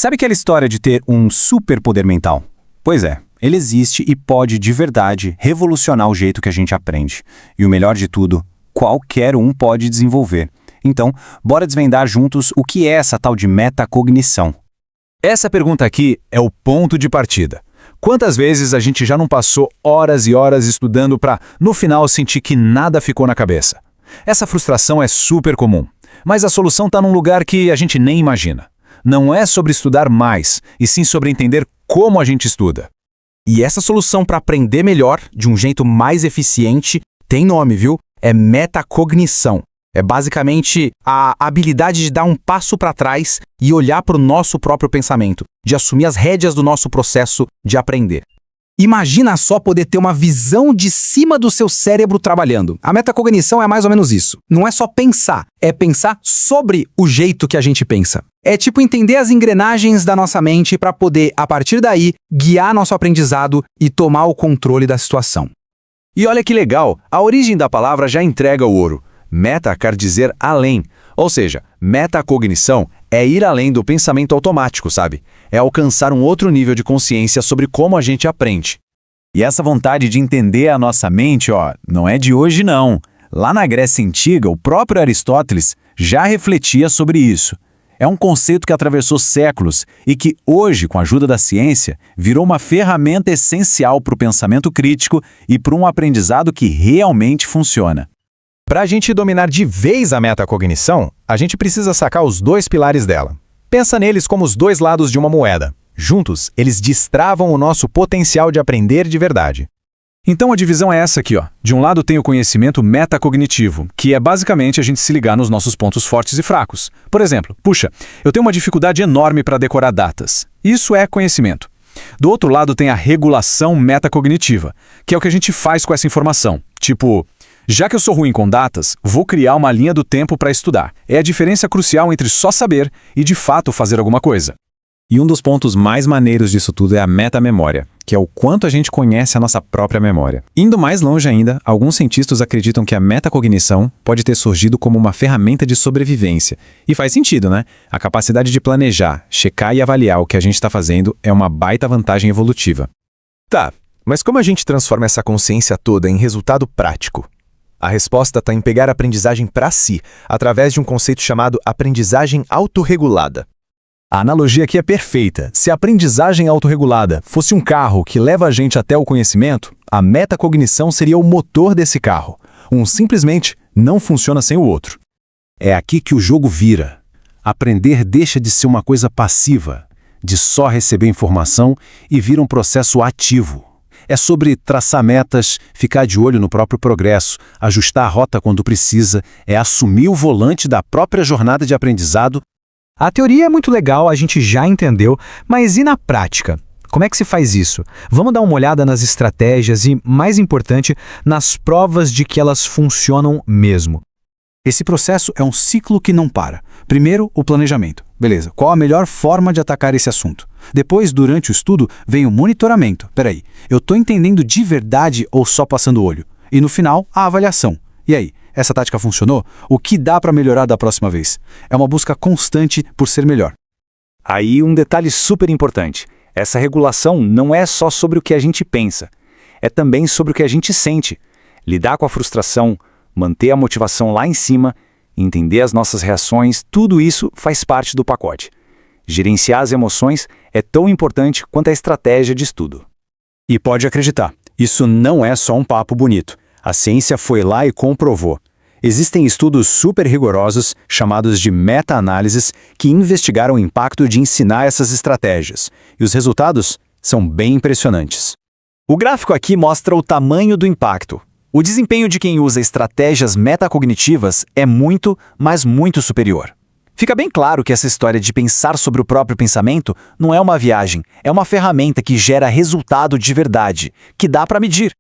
Sabe aquela história de ter um superpoder mental? Pois é, ele existe e pode de verdade revolucionar o jeito que a gente aprende. E o melhor de tudo, qualquer um pode desenvolver. Então, bora desvendar juntos o que é essa tal de metacognição. Essa pergunta aqui é o ponto de partida. Quantas vezes a gente já não passou horas e horas estudando para, no final, sentir que nada ficou na cabeça? Essa frustração é super comum, mas a solução está num lugar que a gente nem imagina. Não é sobre estudar mais, e sim sobre entender como a gente estuda. E essa solução para aprender melhor, de um jeito mais eficiente, tem nome, viu? É metacognição. É basicamente a habilidade de dar um passo para trás e olhar para o nosso próprio pensamento, de assumir as rédeas do nosso processo de aprender. Imagina só poder ter uma visão de cima do seu cérebro trabalhando. A metacognição é mais ou menos isso. Não é só pensar, é pensar sobre o jeito que a gente pensa. É tipo entender as engrenagens da nossa mente para poder, a partir daí, guiar nosso aprendizado e tomar o controle da situação. E olha que legal, a origem da palavra já entrega o ouro. Meta quer dizer além, ou seja, metacognição é ir além do pensamento automático, sabe? É alcançar um outro nível de consciência sobre como a gente aprende. E essa vontade de entender a nossa mente, não é de hoje não. Lá na Grécia Antiga, o próprio Aristóteles já refletia sobre isso. É um conceito que atravessou séculos e que hoje, com a ajuda da ciência, virou uma ferramenta essencial para o pensamento crítico e para um aprendizado que realmente funciona. Para a gente dominar de vez a metacognição, a gente precisa sacar os dois pilares dela. Pensa neles como os dois lados de uma moeda. Juntos, eles destravam o nosso potencial de aprender de verdade. Então a divisão é essa aqui, ó. De um lado tem o conhecimento metacognitivo, que é basicamente a gente se ligar nos nossos pontos fortes e fracos. Por exemplo, eu tenho uma dificuldade enorme para decorar datas. Isso é conhecimento. Do outro lado tem a regulação metacognitiva, que é o que a gente faz com essa informação. Tipo, já que eu sou ruim com datas, vou criar uma linha do tempo para estudar. É a diferença crucial entre só saber e de fato fazer alguma coisa. E um dos pontos mais maneiros disso tudo é a metamemória, que é o quanto a gente conhece a nossa própria memória. Indo mais longe ainda, alguns cientistas acreditam que a metacognição pode ter surgido como uma ferramenta de sobrevivência. E faz sentido, né? A capacidade de planejar, checar e avaliar o que a gente está fazendo é uma baita vantagem evolutiva. Tá, mas como a gente transforma essa consciência toda em resultado prático? A resposta está em pegar a aprendizagem para si, através de um conceito chamado aprendizagem autorregulada. A analogia aqui é perfeita. Se a aprendizagem autorregulada fosse um carro que leva a gente até o conhecimento, a metacognição seria o motor desse carro. Um simplesmente não funciona sem o outro. É aqui que o jogo vira. Aprender deixa de ser uma coisa passiva, de só receber informação e vira um processo ativo. É sobre traçar metas, ficar de olho no próprio progresso, ajustar a rota quando precisa, é assumir o volante da própria jornada de aprendizado. A teoria é muito legal, a gente já entendeu, mas e na prática? Como é que se faz isso? Vamos dar uma olhada nas estratégias e, mais importante, nas provas de que elas funcionam mesmo. Esse processo é um ciclo que não para. Primeiro, o planejamento. Beleza, qual a melhor forma de atacar esse assunto? Depois, durante o estudo, vem o monitoramento. Peraí, eu estou entendendo de verdade ou só passando o olho? E no final, a avaliação. E aí, essa tática funcionou? O que dá para melhorar da próxima vez? É uma busca constante por ser melhor. Aí um detalhe super importante. Essa regulação não é só sobre o que a gente pensa. É também sobre o que a gente sente. Lidar com a frustração, manter a motivação lá em cima, entender as nossas reações, tudo isso faz parte do pacote. Gerenciar as emoções é tão importante quanto a estratégia de estudo. E pode acreditar, isso não é só um papo bonito. A ciência foi lá e comprovou. Existem estudos super rigorosos, chamados de meta-análises, que investigaram o impacto de ensinar essas estratégias. E os resultados são bem impressionantes. O gráfico aqui mostra o tamanho do impacto. O desempenho de quem usa estratégias metacognitivas é muito, mas muito superior. Fica bem claro que essa história de pensar sobre o próprio pensamento não é uma viagem, é uma ferramenta que gera resultado de verdade, que dá para medir.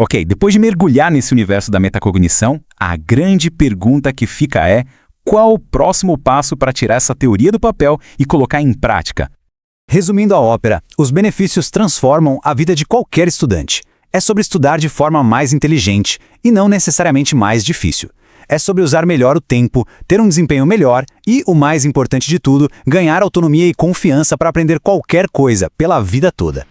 Ok, depois de mergulhar nesse universo da metacognição, a grande pergunta que fica é: qual o próximo passo para tirar essa teoria do papel e colocar em prática? Resumindo a ópera, os benefícios transformam a vida de qualquer estudante. É sobre estudar de forma mais inteligente e não necessariamente mais difícil. É sobre usar melhor o tempo, ter um desempenho melhor e, o mais importante de tudo, ganhar autonomia e confiança para aprender qualquer coisa pela vida toda.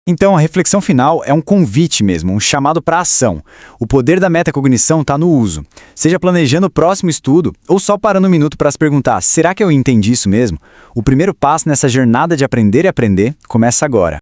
Então, a reflexão final é um convite mesmo, um chamado para ação. O poder da metacognição está no uso. Seja planejando o próximo estudo ou só parando um minuto para se perguntar: será que eu entendi isso mesmo? O primeiro passo nessa jornada de aprender e aprender começa agora.